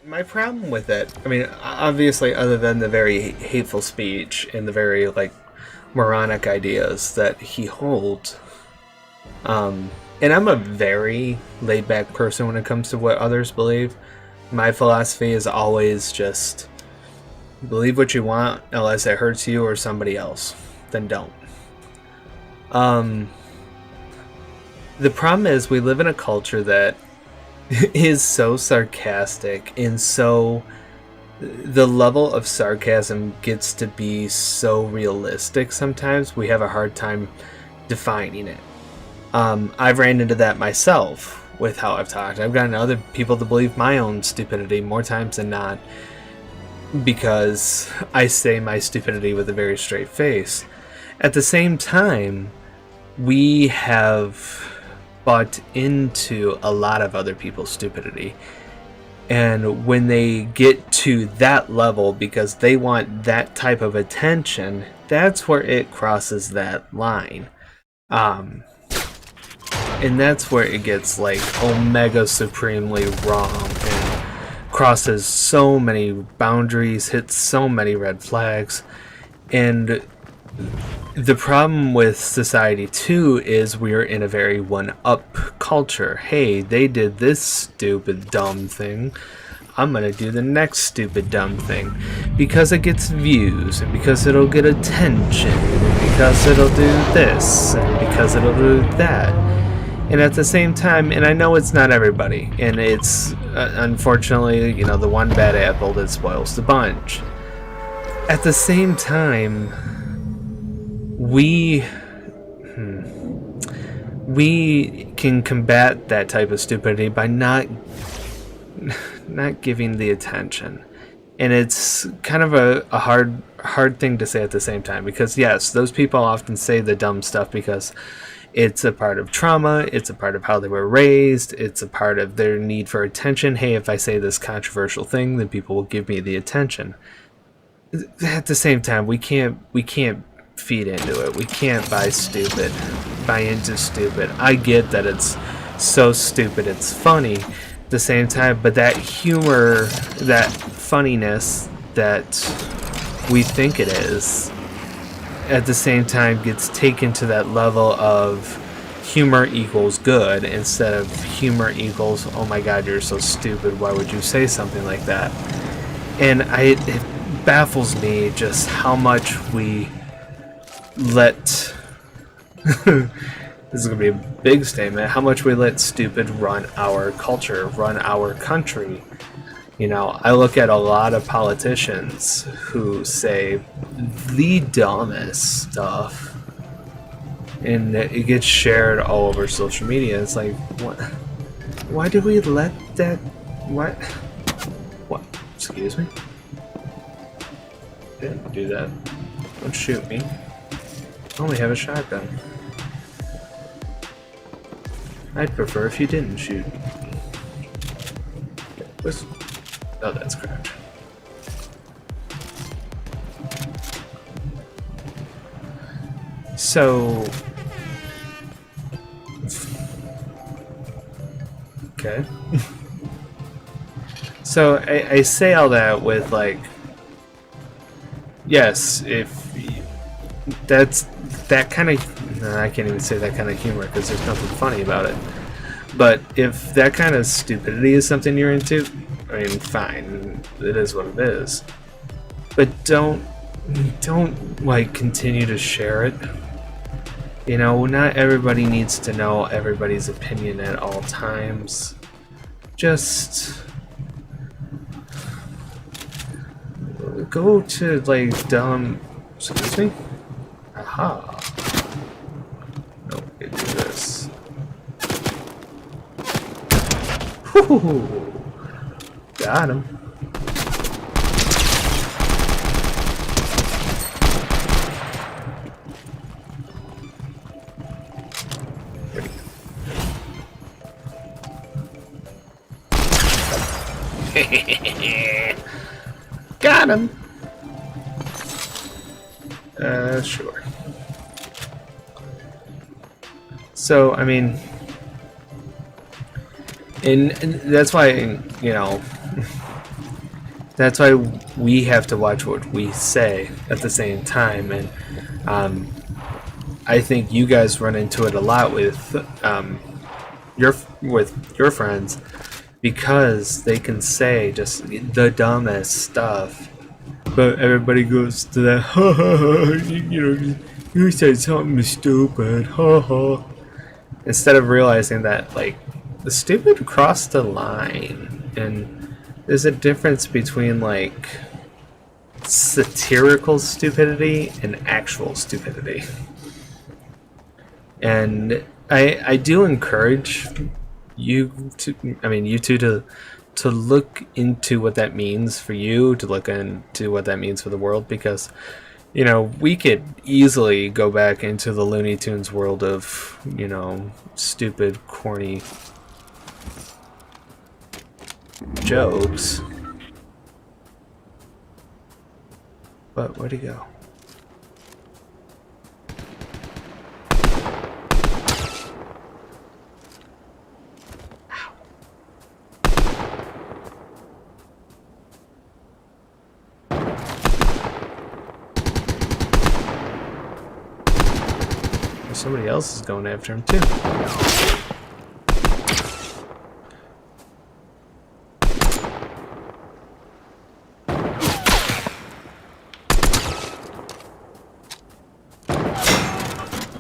My problem with it, I mean, obviously, other than the very hateful speech and the very, like, moronic ideas that he holds, and I'm a very laid back person when it comes to what others believe. My philosophy is always just believe what you want unless it hurts you or somebody else. Then don't. Um, the problem is we live in a culture that is so sarcastic and so the level of sarcasm gets to be so realistic sometimes we have a hard time defining it. I've ran into that myself with how I've talked. I've gotten other people to believe my own stupidity more times than not because I say my stupidity with a very straight face. At the same time, we have bought into a lot of other people's stupidity. And when they get to that level because they want that type of attention, that's where it crosses that line. And that's where it gets like omega supremely wrong and crosses so many boundaries, hits so many red flags. And the problem with society too is we're in a very one-up culture. Hey, they did this stupid dumb thing, I'm gonna do the next stupid dumb thing because it gets views and because it'll get attention and because it'll do this and because it'll do that. And at the same time, and I know it's not everybody, and it's unfortunately, you know, the one bad apple that spoils the bunch. At the same time, we can combat that type of stupidity by not giving the attention. And it's kind of a hard thing to say at the same time because yes, those people often say the dumb stuff because it's a part of trauma, it's a part of how they were raised, it's a part of their need for attention. Hey, if I say this controversial thing, then people will give me the attention. At the same time, we can't feed into it. We can't buy into stupid. I get that it's so stupid it's funny at the same time, but that humor, that funniness that we think it is, at the same time gets taken to that level of humor equals good instead of humor equals, oh my god, you're so stupid, why would you say something like that? And it baffles me just how much we let this is going to be a big statement, how much we let stupid run our culture, run our country. You know, I look at a lot of politicians who say the dumbest stuff and it gets shared all over social media. It's like, what? Why do we let that? What? Excuse me? Didn't do that. Don't shoot me. I only have a shotgun. I'd prefer if you didn't shoot. Oh, that's cracked. So... okay. So, I say all that with, like... yes, if... that's... that kind of... no, I can't even say that kind of humor because there's nothing funny about it. But if that kind of stupidity is something you're into, I mean, fine, it is what it is. But don't like continue to share it. You know, not everybody needs to know everybody's opinion at all times. Just go to like dumb. Excuse me. Aha. No, we do this. Whoo! Got him. Got him. Sure. So, I mean, and that's why, you know, That's why we have to watch what we say at the same time, and I think you guys run into it a lot with your friends because they can say just the dumbest stuff, but everybody goes to that ha ha ha. You said something stupid, ha ha. Instead of realizing that like the stupid crossed the line, and there's a difference between like satirical stupidity and actual stupidity. And I do encourage you to, I mean, you two to look into what that means for you, to look into what that means for the world, because we could easily go back into the Looney Tunes world of stupid, corny jokes. But where'd he go? Somebody else is going after him too.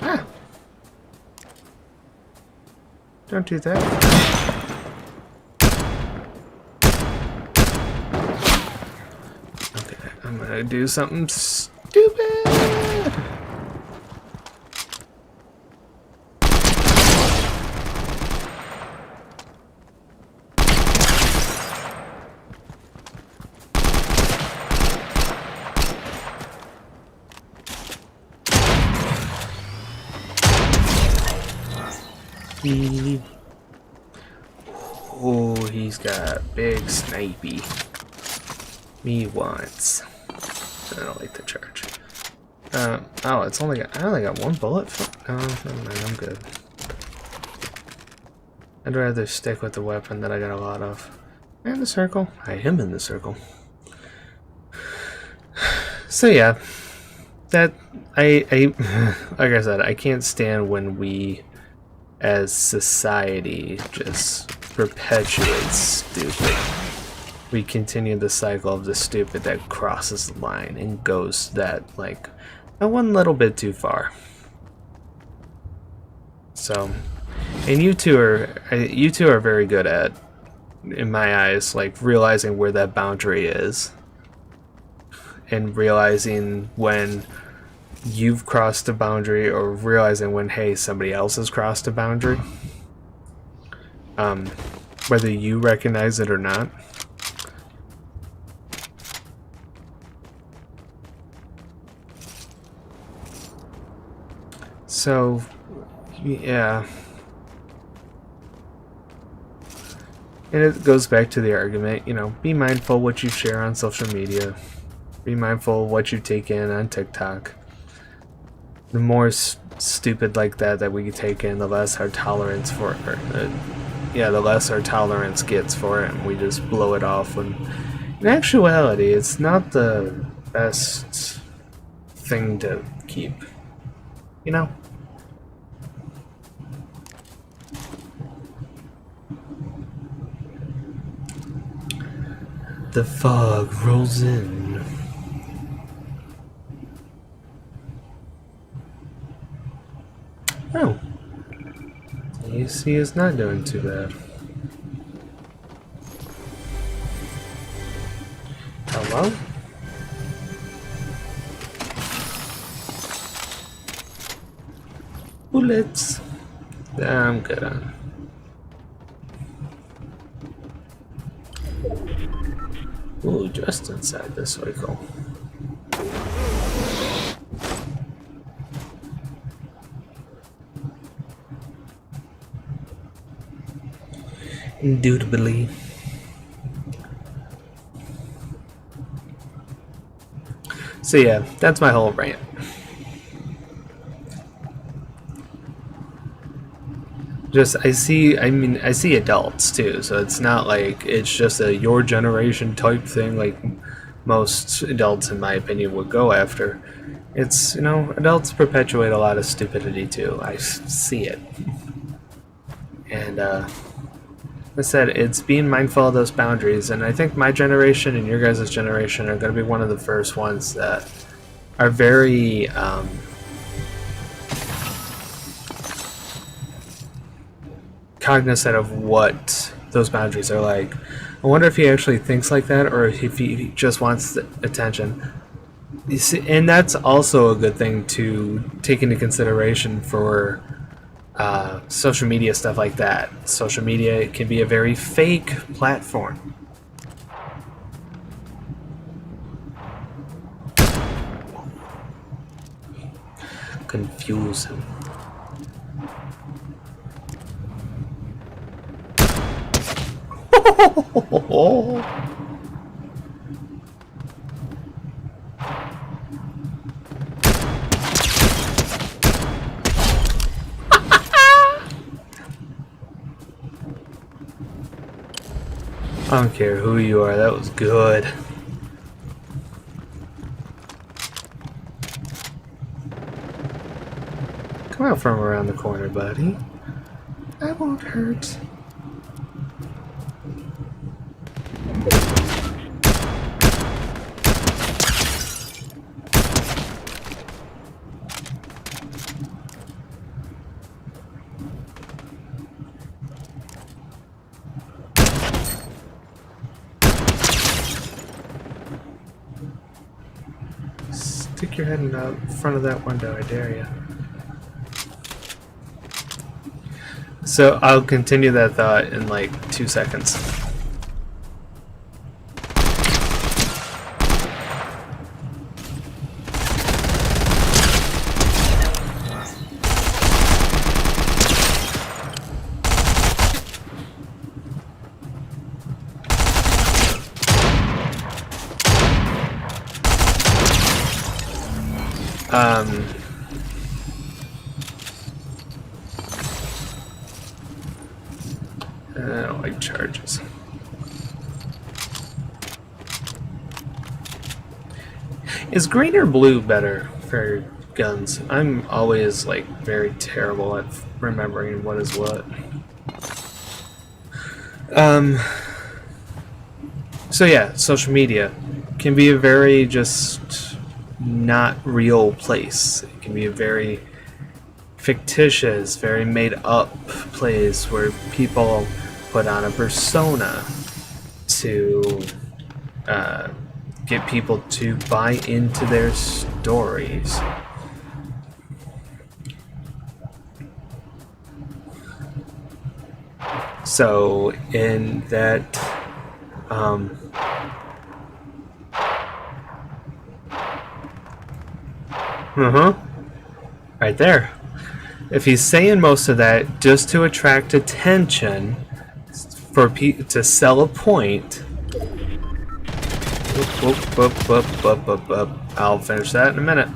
Ah! Don't do that. Okay, I'm gonna do something stupid. Oh, he's got big snipey. Me once. I don't like the charge. Oh, it's only got, I only got one bullet. Oh, never mind, I'm good. I'd rather stick with the weapon that I got a lot of. Am I in the circle? I am in the circle. So yeah, that I like I said, I can't stand when we as society just perpetuates stupid. We continue the cycle of the stupid that crosses the line and goes that like a one little bit too far. So, and you two are very good at, in my eyes, like realizing where that boundary is and realizing when you've crossed a boundary, or realizing when, hey, somebody else has crossed a boundary, whether you recognize it or not. So yeah, and it goes back to the argument, be mindful what you share on social media, be mindful of what you take in on TikTok. The more stupid like that we take in, the less our tolerance for it. The less our tolerance gets for it, and we just blow it off. When in actuality, it's not the best thing to keep. The fog rolls in. Oh. AC is not doing too bad. Hello? Bullets. I'm good on. Ooh, just inside this cycle. Indubitably. So yeah, that's my whole rant. just I see adults too, so it's not like it's just a your generation type thing like most adults in my opinion would go after. It's, you know, adults perpetuate a lot of stupidity too. I see it. And I said, it's being mindful of those boundaries, and I think my generation and your guys' generation are going to be one of the first ones that are very cognizant of what those boundaries are like. I wonder if he actually thinks like that, or if he just wants the attention. You see, and that's also a good thing to take into consideration for social media stuff like that. Social media can be a very fake platform. Confuse him. I don't care who you are, that was good. Come out from around the corner, buddy. That won't hurt. Stick your head in the front of that window, I dare you. So I'll continue that thought in like 2 seconds. I don't like charges. Is green or blue better for guns? I'm always like very terrible at remembering what is what. So yeah, social media can be a very just not real place. It can be a very fictitious, very made up place where people put on a persona to get people to buy into their stories. So in that right there. If he's saying most of that just to attract attention, for to sell a point. I'll finish that in a minute.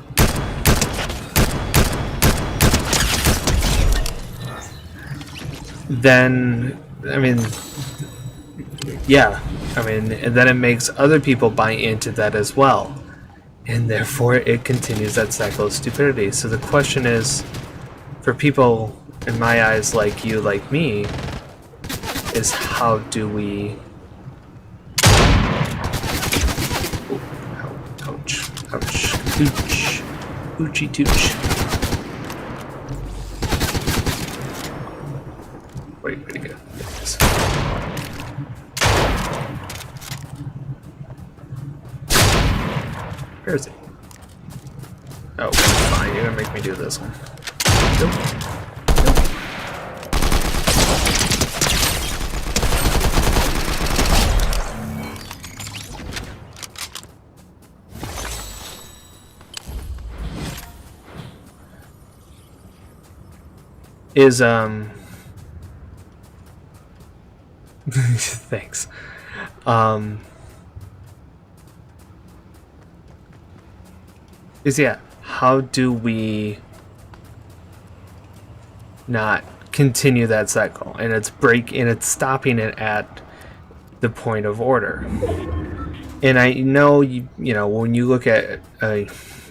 Then, I mean, yeah, I mean, and then it makes other people buy into that as well. And therefore it continues that cycle of stupidity. So the question is, for people, in my eyes, like you, like me, is how do we... Ouch. Ouch. Ooch. Oochie tooch. Wait to go. Where is it? Oh, fine. You're gonna make me do this one. Nope. Is thanks. Is yeah, how do we not continue that cycle, and it's stopping it at the point of order. And I know you know when you look at a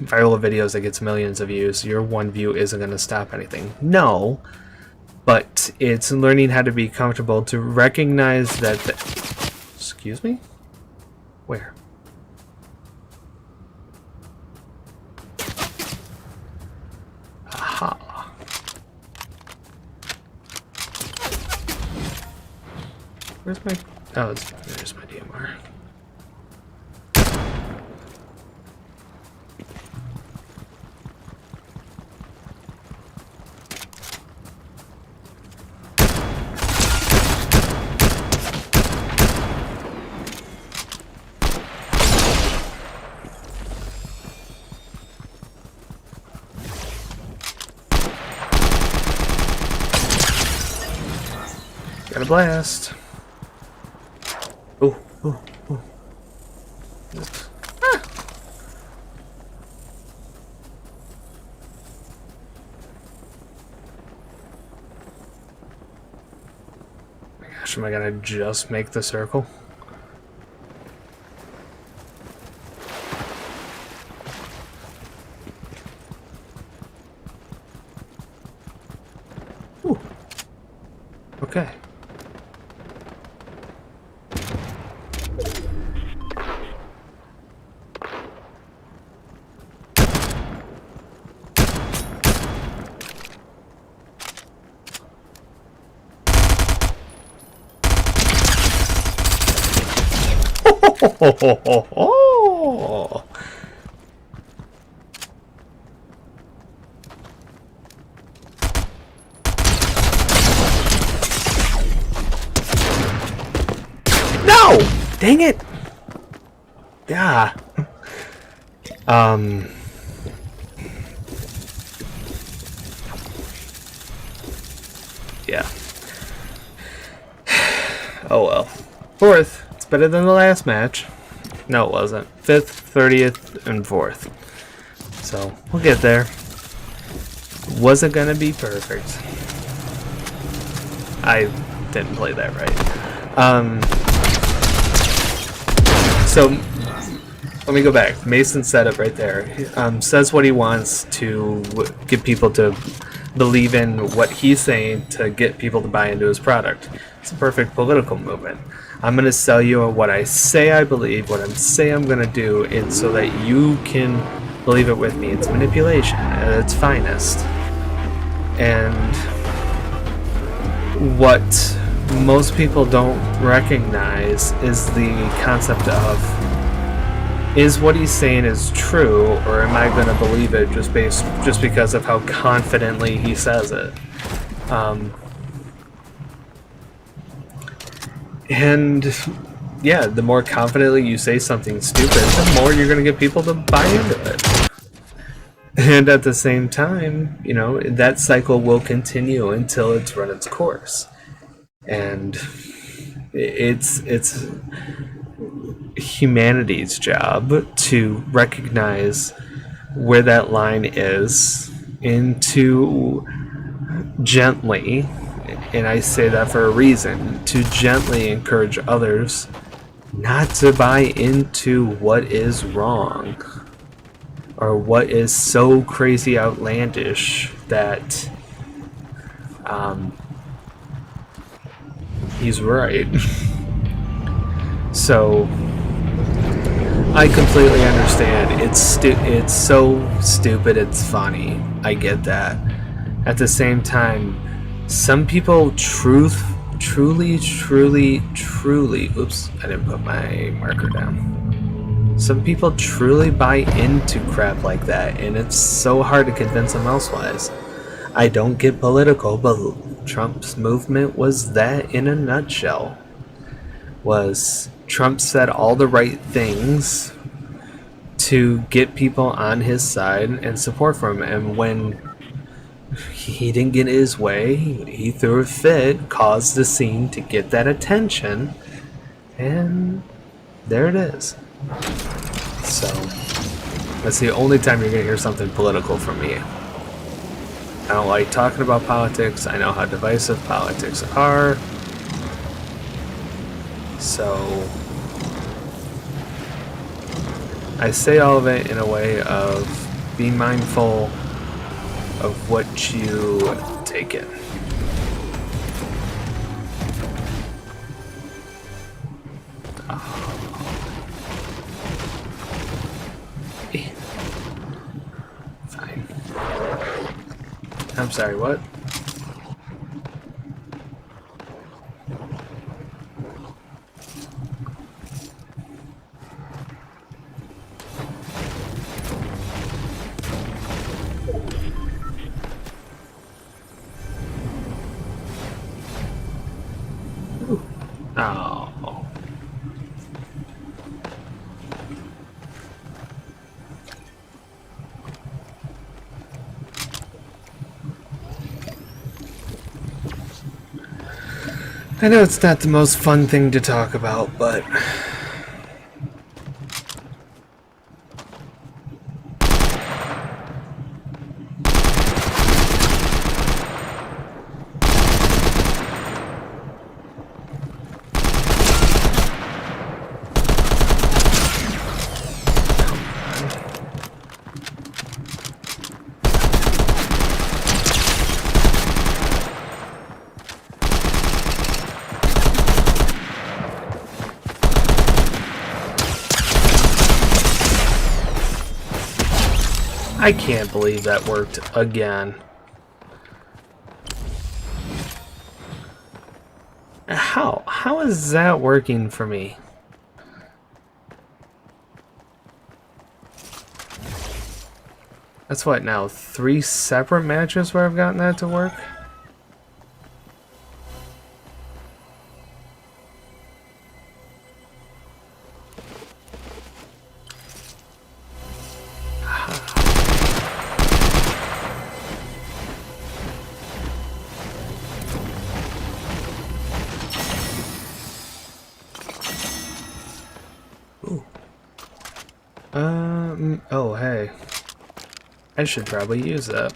viral videos that gets millions of views, your one view isn't going to stop anything. No, but it's learning how to be comfortable to recognize that. Excuse me? Where? Aha. Where's my... Oh, there's my DMR. Got a blast. Oh, oh, oh. Ah. My gosh, am I gonna just make the circle? Ooh. Okay. Oh, no! Dang it! Yeah. Yeah. Oh well. Fourth. It's better than the last match. No, it wasn't. 5th, 30th, and 4th. So, we'll get there. Wasn't gonna be perfect. I didn't play that right. So, let me go back. Mason said it right there. Says what he wants to get people to believe in what he's saying to get people to buy into his product. It's a perfect political movement. I'm going to sell you what I say I believe, what I say I'm going to do, and so that you can believe it with me. It's manipulation at its finest. And what most people don't recognize is the concept of, is what he's saying is true, or am I going to believe it just because of how confidently he says it? And yeah, the more confidently you say something stupid, the more you're going to get people to buy into it. And at the same time, you know, that cycle will continue until it's run its course. And it's humanity's job to recognize where that line is and to gently, and I say that for a reason, to gently encourage others not to buy into what is wrong or what is so crazy outlandish that he's right. So I completely understand. It's so stupid it's funny. I get that. At the same time, some people truly, oops, I didn't put my marker down. Some people truly buy into crap like that, and it's so hard to convince them elsewise. I don't get political, but Trump's movement was that in a nutshell. Was Trump said all the right things to get people on his side and support for him, and when he didn't get his way, he threw a fit, caused the scene to get that attention, and there it is. So that's the only time you're gonna hear something political from me. I don't like talking about politics. I know how divisive politics are. So I say all of it in a way of be mindful of what you take in. Fine. I'm sorry, what? Oh. I know it's not the most fun thing to talk about, but I can't believe that worked again. How is that working for me? That's what now, 3 separate matches where I've gotten that to work? Oh, hey. I should probably use that.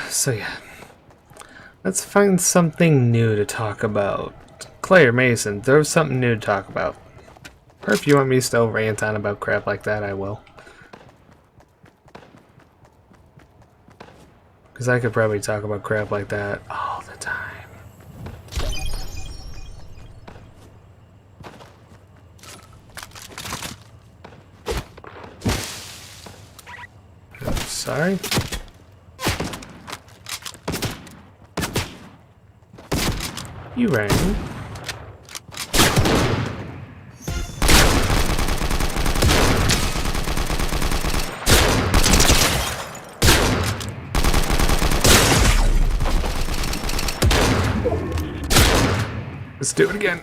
So yeah. Let's find something new to talk about. Claire Mason, there's something new to talk about. Or if you want me to still rant on about crap like that, I will. Because I could probably talk about crap like that all the time. Sorry. You rang. Let's do it again.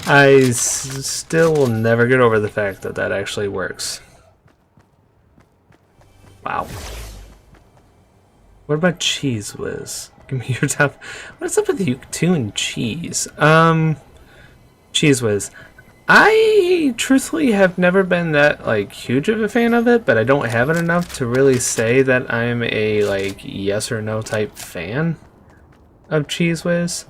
I still will never get over the fact that that actually works. Wow. What about Cheese Whiz? Give me your top. What's up with you two and cheese? Cheese Whiz. I truthfully have never been that like huge of a fan of it, but I don't have it enough to really say that I'm a like yes or no type fan of Cheese Whiz.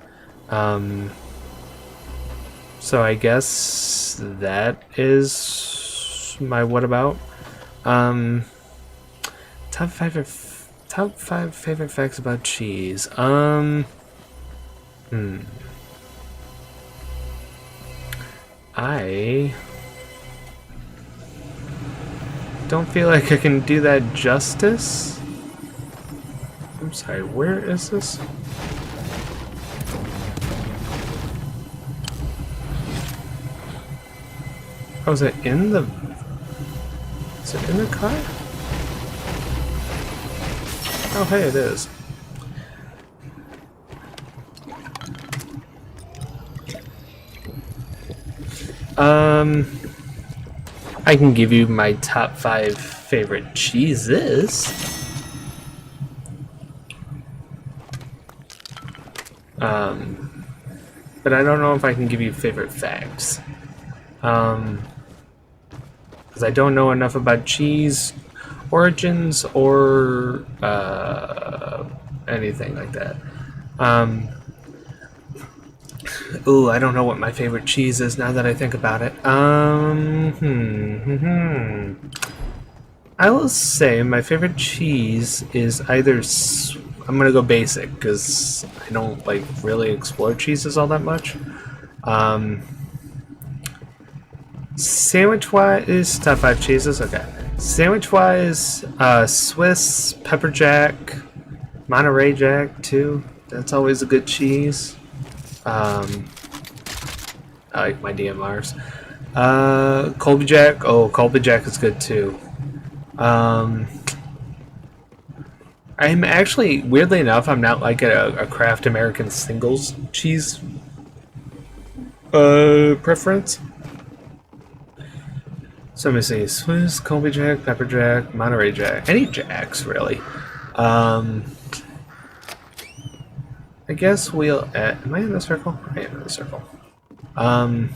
So I guess that is my what about. Top five favorite facts about cheese. I don't feel like I can do that justice. I'm sorry, where is this? Oh, is it in the... Is it in the car? Oh, hey, it is. I can give you my top 5 favorite cheeses. But I don't know if I can give you favorite facts. Because I don't know enough about cheese origins or anything like that. Ooh, I don't know what my favorite cheese is now that I think about it. I will say my favorite cheese is either... I'm gonna go basic because I don't like really explore cheeses all that much. Sandwich-wise, top 5 cheeses. Okay. Sandwich-wise, Swiss, pepper jack, Monterey Jack too. That's always a good cheese. I like my DMRs. Colby Jack. Oh, Colby Jack is good too. I'm actually, weirdly enough, I'm not like a Kraft American singles cheese preference. So let me see. Swiss, Colby Jack, Pepper Jack, Monterey Jack. Any Jacks, really. I guess we'll add... Am I in the circle? I am in the circle. I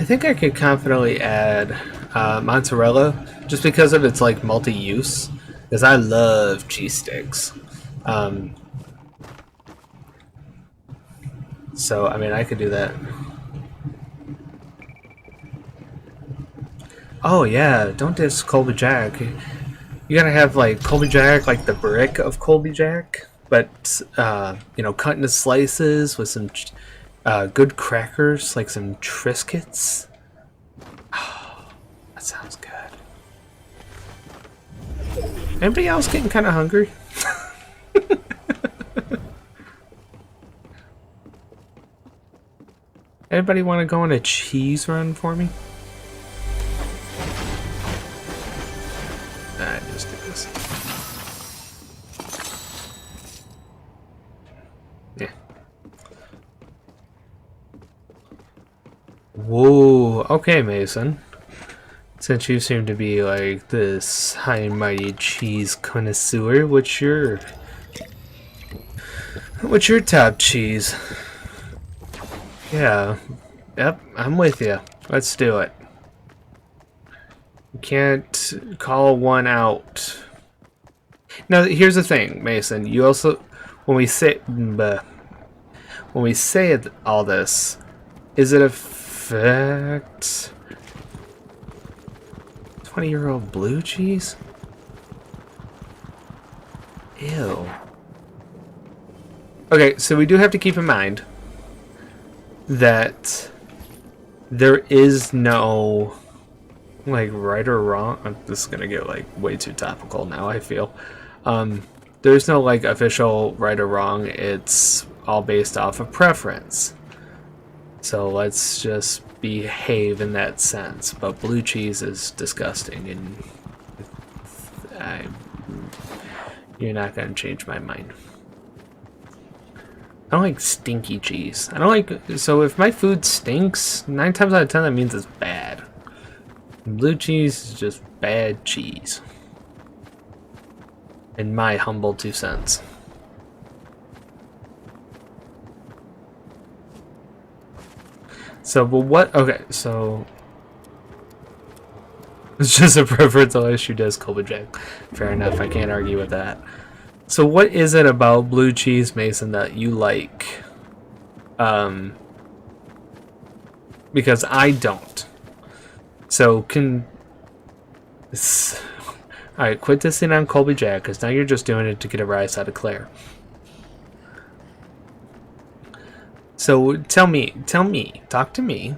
think I could confidently add mozzarella just because of its like multi-use. Because I love cheese sticks. So, I mean, I could do that. Oh yeah, don't diss Colby Jack. You gotta have like Colby Jack, like the brick of Colby Jack, but you know, cut into slices with some good crackers, like some Triscuits. Oh, that sounds good. Anybody else getting kind of hungry? Anybody want to go on a cheese run for me? Just do this. Yeah. Whoa. Okay, Mason. Since you seem to be like this high and mighty cheese connoisseur, what's your top cheese? Yeah. Yep, I'm with you. Let's do it. You can't call one out. Now, here's the thing, Mason. You also, when we say all this, is it a fact? 20-year-old blue cheese? Ew. Okay, so we do have to keep in mind that there is no like right or wrong. This is gonna get like way too topical now, I feel. There's no like official right or wrong. It's all based off of preference. So let's just behave in that sense. But blue cheese is disgusting, and you're not gonna change my mind. I don't like stinky cheese. I don't like... So if my food stinks, 9 times out of 10 that means it's bad. Blue cheese is just bad cheese. In my humble 2 cents. So, but what... Okay, so... It's just a preference unless you does Colby Jack. Fair enough, I can't argue with that. So what is it about blue cheese, Mason, that you like? Because I don't. So Alright, quit dissing on Colby Jack, because now you're just doing it to get a rise out of Claire. So tell me, talk to me.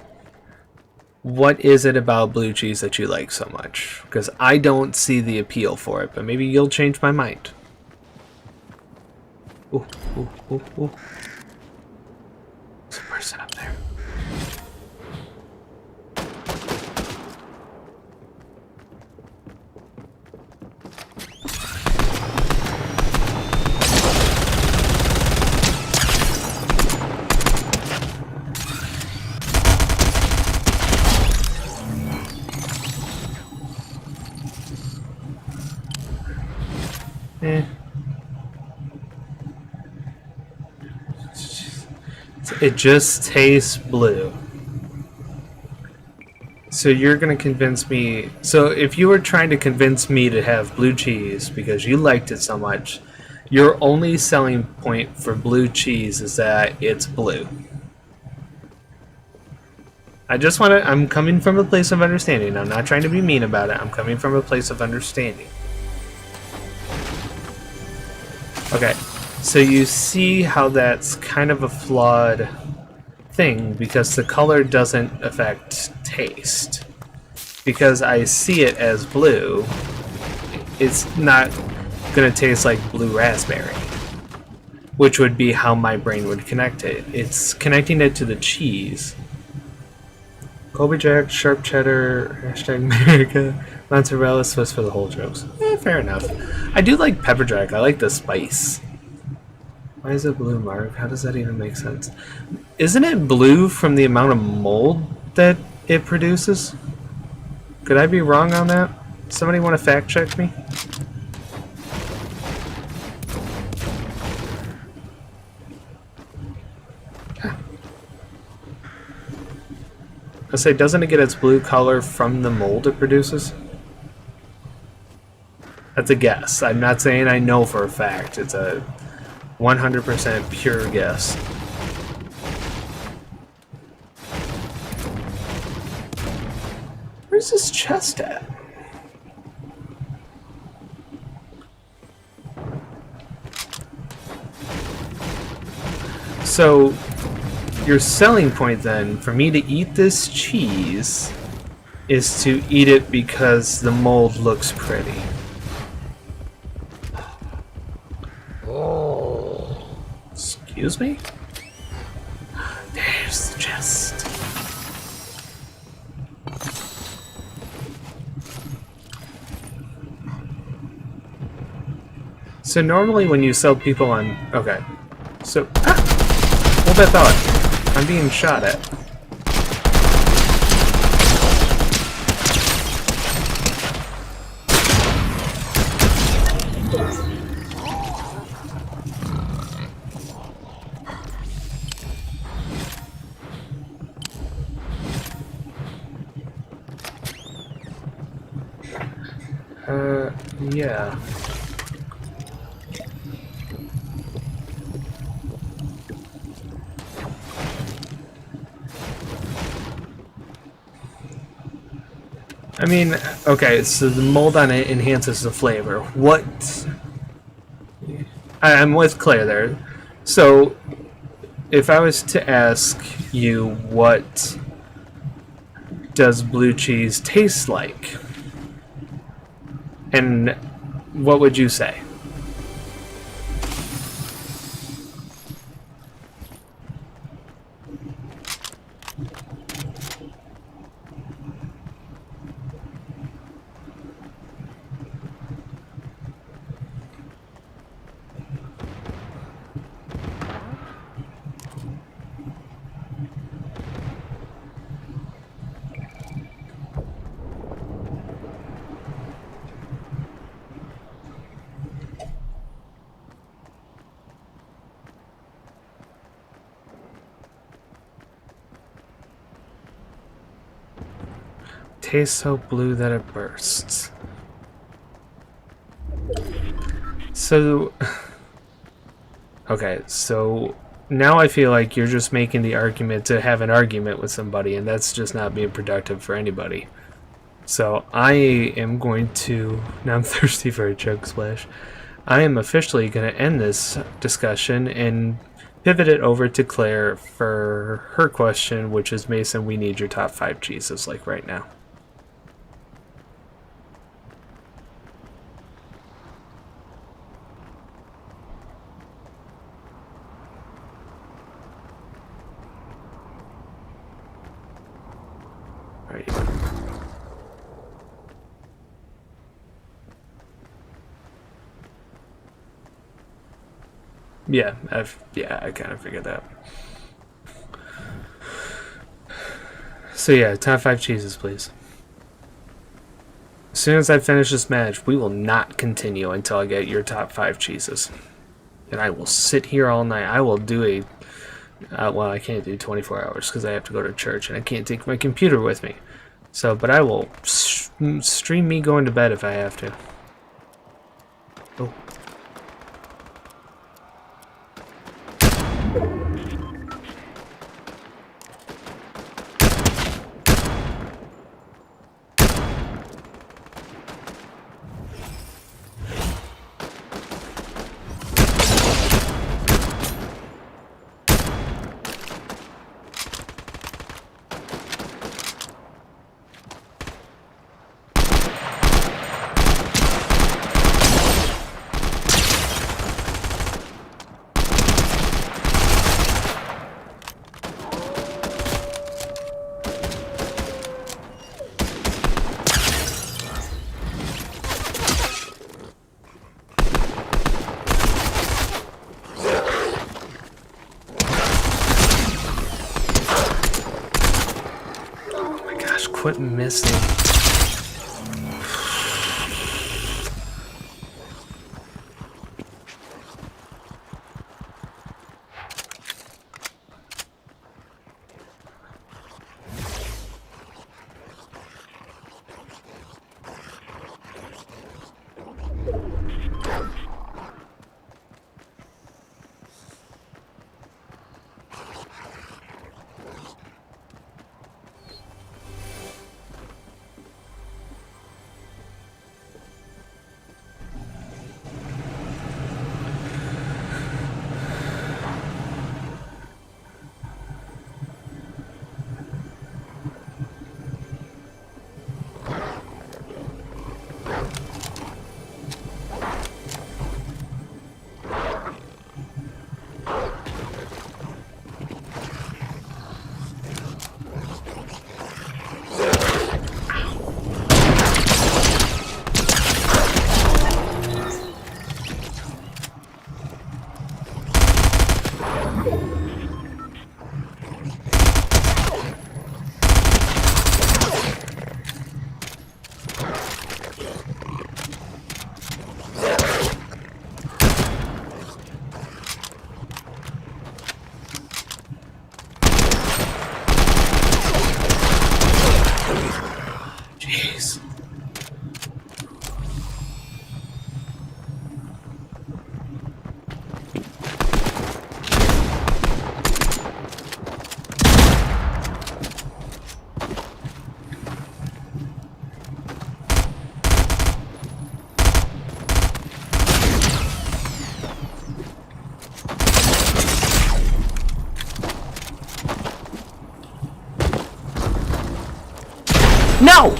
What is it about blue cheese that you like so much? Because I don't see the appeal for it, but maybe you'll change my mind. Ooh, ooh, ooh, ooh. There's a person up there. It just tastes blue. So you're going to convince me... So if you were trying to convince me to have blue cheese because you liked it so much, your only selling point for blue cheese is that it's blue. I just want to... I'm coming from a place of understanding. I'm not trying to be mean about it. I'm coming from a place of understanding. Okay, so you see how that's kind of a flawed thing because the color doesn't affect taste. Because I see it as blue, it's not going to taste like blue raspberry, which would be how my brain would connect it. It's connecting it to the cheese. Colby Jack, sharp cheddar, hashtag America, mozzarella, Swiss for the whole jokes. Fair enough. I do like pepper jack. I like the spice. Why is it blue, Mark? How does that even make sense? Isn't it blue from the amount of mold that it produces? Could I be wrong on that? Somebody want to fact check me? I say, doesn't it get its blue color from the mold it produces? That's a guess. I'm not saying I know for a fact. It's a 100% pure guess. Where's this chest at? So, your selling point then, for me to eat this cheese, is to eat it because the mold looks pretty. Oh. Excuse me? There's the chest. So normally when you sell people on... Okay. So... Ah! Hold that thought. I'm being shot at. Yeah. I mean, okay, so the mold on it enhances the flavor. What... I'm with Claire there. So, if I was to ask you what does blue cheese taste like, and what would you say? Tastes so blue that it bursts. So... Okay, so now I feel like you're just making the argument to have an argument with somebody, and that's just not being productive for anybody. So I am going to... Now I'm thirsty for a chug splash. I am officially going to end this discussion and pivot it over to Claire for her question, which is, Mason, we need your top 5 cheeses, like right now. Alright. Yeah, I kind of figured that. So yeah, top 5 cheeses, please. As soon as I finish this match, we will not continue until I get your top 5 cheeses. And I will sit here all night. I will do a Well, I can't do 24 hours because I have to go to church and I can't take my computer with me. So, but I will stream me going to bed if I have to. Oh. Quit missing. Jeez. No!